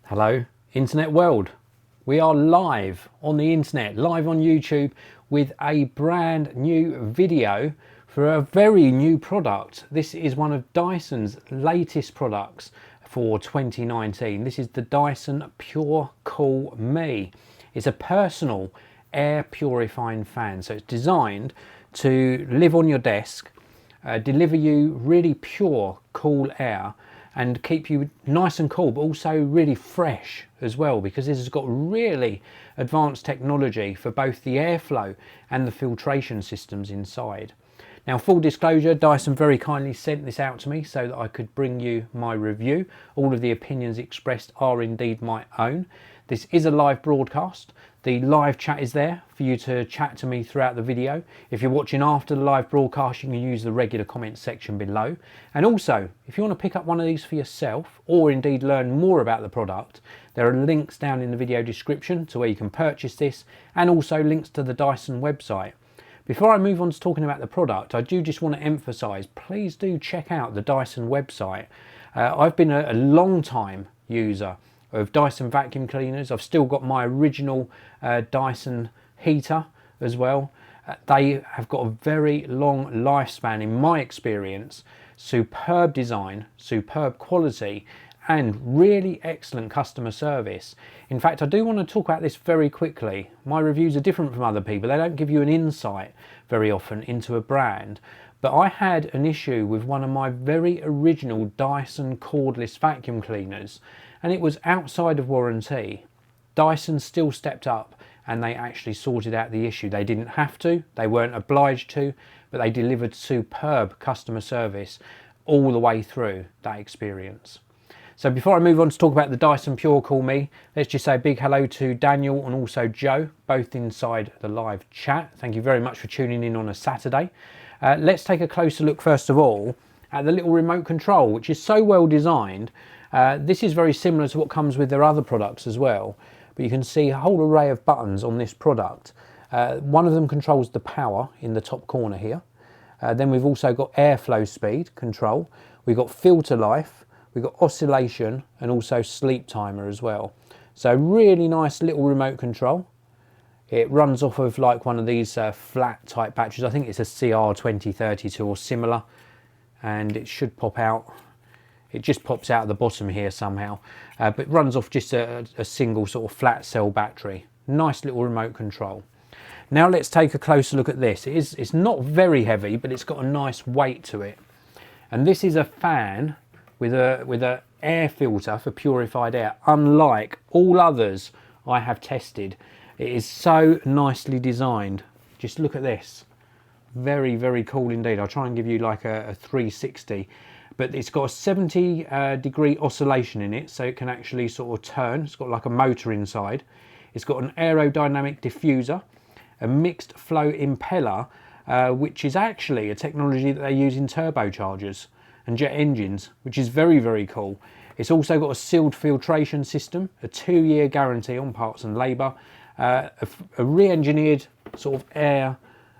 Hello, internet world. We are live on the internet, live on YouTube with a brand new video for a very new product. This is one of Dyson's latest products for 2019. This is the Dyson Pure Cool Me. It's a personal air purifying fan. So it's designed to live on your desk, deliver you really pure, cool air and keep you nice and cool, but also really fresh as well, because this has got really advanced technology for both the airflow and the filtration systems inside. Now, full disclosure, Dyson very kindly sent this out to me so that I could bring you my review. All of the opinions expressed are indeed my own. This is a live broadcast. The live chat is there for you to chat to me throughout the video. If you're watching after the live broadcast, you can use the regular comments section below. And also, if you want to pick up one of these for yourself, or indeed learn more about the product, there are links down in the video description to where you can purchase this, and also links to the Dyson website. Before I move on to talking about the product, I do just want to emphasise, please do check out the Dyson website. I've been a long time user of Dyson vacuum cleaners. I've still got my original Dyson heater as well. They have got a very long lifespan in my experience. Superb design, superb quality, and really excellent customer service. In fact, I do want to talk about this very quickly. My reviews are different from other people. They don't give you an insight very often into a brand. But I had an issue with one of my very original Dyson cordless vacuum cleaners, and it was outside of warranty. Dyson still stepped up and they actually sorted out the issue. They didn't have to, they weren't obliged to, but they delivered superb customer service all the way through that experience. So before I move on to talk about the Dyson Pure Cool Me, let's just say a big hello to Daniel and also Joe, both inside the live chat. Thank you very much for tuning in on a Saturday. Let's take a closer look first of all at the little remote control, which is so well designed. This is very similar to what comes with their other products as well, but you can see a whole array of buttons on this product. One of them controls the power in the top corner here. Then we've also got airflow speed control. We've got filter life. We've got oscillation and also sleep timer as well. So really nice little remote control. It runs off of like one of these flat type batteries. I think it's a CR2032 or similar, and it should pop out. It just pops out at the bottom here somehow, but it runs off just a single sort of flat cell battery. Nice little remote control. Now let's take a closer look at this. It's not very heavy, but it's got a nice weight to it. And this is a fan with a air filter for purified air, unlike all others I have tested. It is so nicely designed. Just look at this. Very, very cool indeed. I'll try and give you like a 360, but it's got a 70 degree oscillation in it, so it can actually sort of turn. It's got like a motor inside. It's got an aerodynamic diffuser, a mixed flow impeller, which is actually a technology that they use in turbochargers and jet engines, which is very, very cool. It's also got a sealed filtration system, a 2-year guarantee on parts and labour, a re-engineered sort of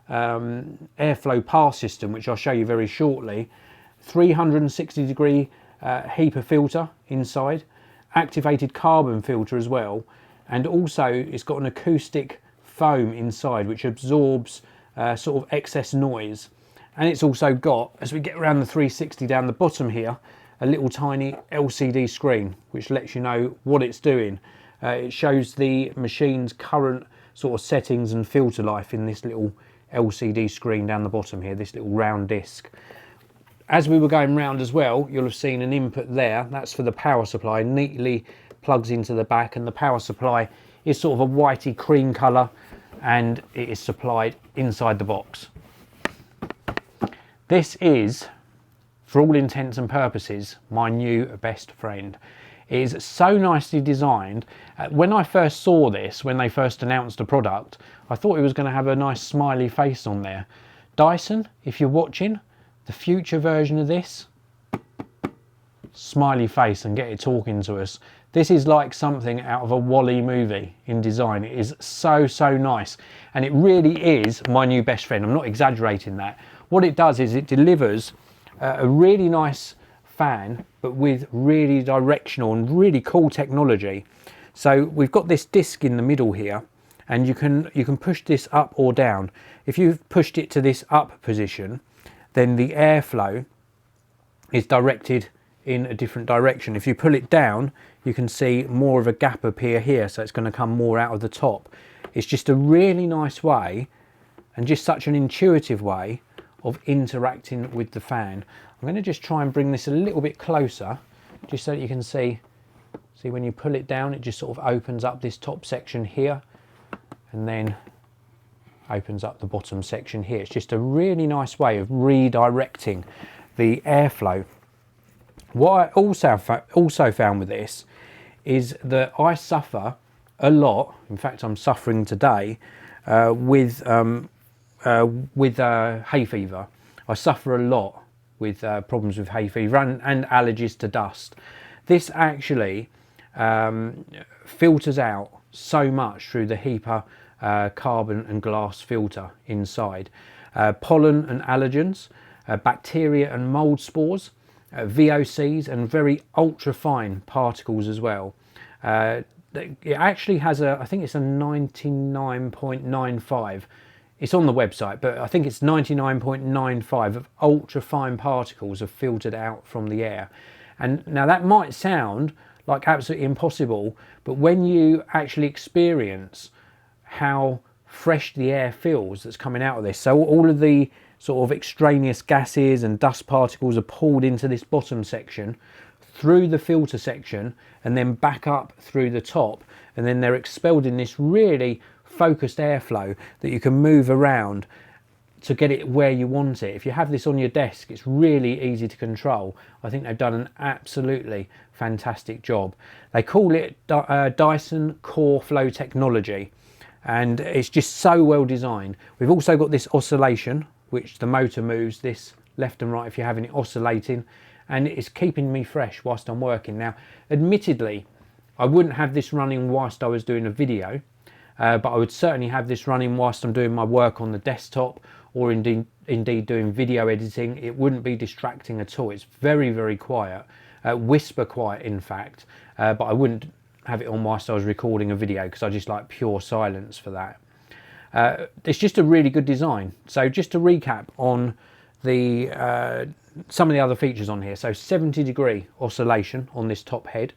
airflow pass system, which I'll show you very shortly, 360 degree HEPA filter inside, activated carbon filter as well, and also it's got an acoustic foam inside which absorbs sort of excess noise. And it's also got, as we get around the 360 down the bottom here, a little tiny LCD screen which lets you know what it's doing. It shows the machine's current sort of settings and filter life in this little LCD screen down the bottom here, this little round disc. As we were going round as well, you'll have seen an input there. That's for the power supply, neatly plugs into the back, and the power supply is sort of a whitey cream colour, and it is supplied inside the box. This is, for all intents and purposes, my new best friend. It is so nicely designed. When I first saw this, when they first announced the product, I thought it was going to have a nice smiley face on there. Dyson, if you're watching, the future version of this, smiley face and get it talking to us. This is like something out of a Wall-E movie in design. It is so, so nice. And it really is my new best friend. I'm not exaggerating that. What it does is it delivers a really nice fan, but with really directional and really cool technology. So we've got this disc in the middle here, and you can push this up or down. If you've pushed it to this up position, then the airflow is directed in a different direction. If you pull it down, you can see more of a gap appear here, so it's going to come more out of the top. It's just a really nice way, and just such an intuitive way of interacting with the fan. I'm going to just try and bring this a little bit closer, just so that you can see when you pull it down, it just sort of opens up this top section here, and then opens up the bottom section here. It's just a really nice way of redirecting the airflow. What I also found with this is that I suffer a lot, in fact I'm suffering today, with hay fever. I suffer a lot with problems with hay fever and allergies to dust. This actually filters out so much through the HEPA carbon and glass filter inside. Pollen and allergens, bacteria and mold spores, VOCs and very ultra fine particles as well. It actually has I think it's a 99.95. It's on the website, but I think it's 99.95 of ultra fine particles are filtered out from the air. And now that might sound like absolutely impossible, but when you actually experience how fresh the air feels that's coming out of this, so all of the sort of extraneous gases and dust particles are pulled into this bottom section through the filter section and then back up through the top, and then they're expelled in this really focused airflow that you can move around to get it where you want it. If you have this on your desk, it's really easy to control. I think they've done an absolutely fantastic job. They call it Dyson Core Flow technology, and it's just so well designed. We've also got this oscillation, which the motor moves this left and right if you're having it oscillating, and it's keeping me fresh whilst I'm working. Now, admittedly, I wouldn't have this running whilst I was doing a video, but I would certainly have this running whilst I'm doing my work on the desktop, or indeed doing video editing. It wouldn't be distracting at all. It's very, very quiet, whisper quiet in fact, but I wouldn't have it on whilst I was recording a video because I just like pure silence for that. It's just a really good design. So just to recap on the some of the other features on here. So 70-degree oscillation on this top head.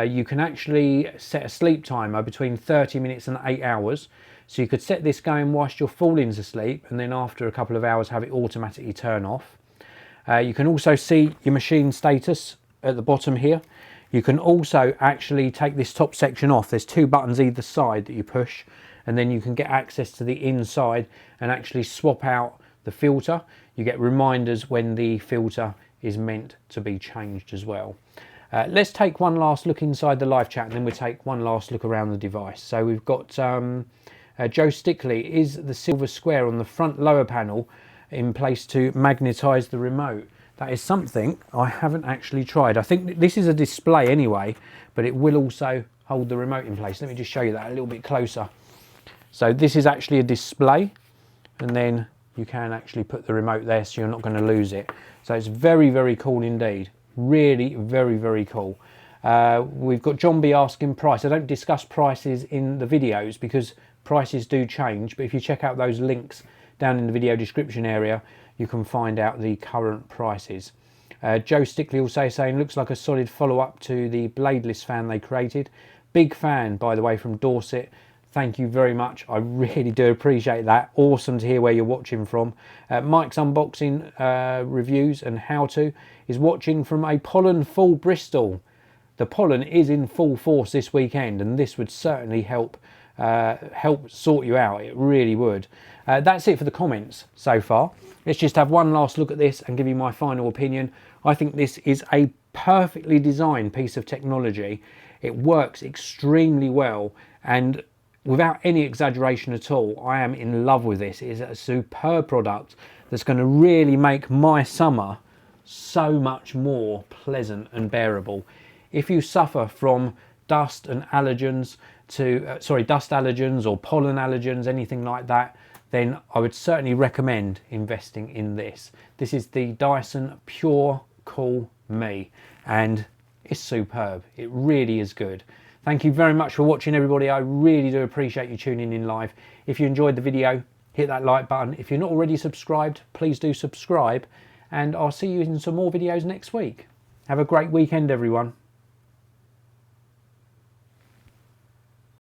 You can actually set a sleep timer between 30 minutes and 8 hours. So you could set this going whilst you're falling asleep, and then after a couple of hours have it automatically turn off. You can also see your machine status at the bottom here. You can also actually take this top section off. There's two buttons either side that you push, and then you can get access to the inside and actually swap out the filter. You get reminders when the filter is meant to be changed as well. Let's take one last look inside the live chat, and then we'll take one last look around the device. So we've got Joe Stickley. Is the silver square on the front lower panel in place to magnetise the remote? That is something I haven't actually tried. I think this is a display anyway, but it will also hold the remote in place. Let me just show you that a little bit closer. So this is actually a display, and then you can actually put the remote there so you're not going to lose it. So it's very, very cool indeed. Really very, very cool. We've got John B asking price. I don't discuss prices in the videos because prices do change, but if you check out those links down in the video description area, you can find out the current prices. Joe Stickley also saying looks like a solid follow-up to the bladeless fan they created. Big fan, by the way, from Dorset. Thank you very much. I really do appreciate that. Awesome to hear where you're watching from. Mike's unboxing reviews and how-to is watching from a pollen full Bristol. The pollen is in full force this weekend, and this would certainly help sort you out. It really would. That's it for the comments so far. Let's just have one last look at this and give you my final opinion. I think this is a perfectly designed piece of technology. It works extremely well, and without any exaggeration at all, I am in love with this. It is a superb product that's going to really make my summer so much more pleasant and bearable. If you suffer from dust and allergens dust allergens or pollen allergens, anything like that, then I would certainly recommend investing in this. This is the Dyson Pure Cool me, and it's superb. It really is good. Thank you very much for watching, everybody. I really do appreciate you tuning in live. If you enjoyed the video, hit that like button. If you're not already subscribed, please do subscribe, and I'll see you in some more videos next week. Have a great weekend, everyone.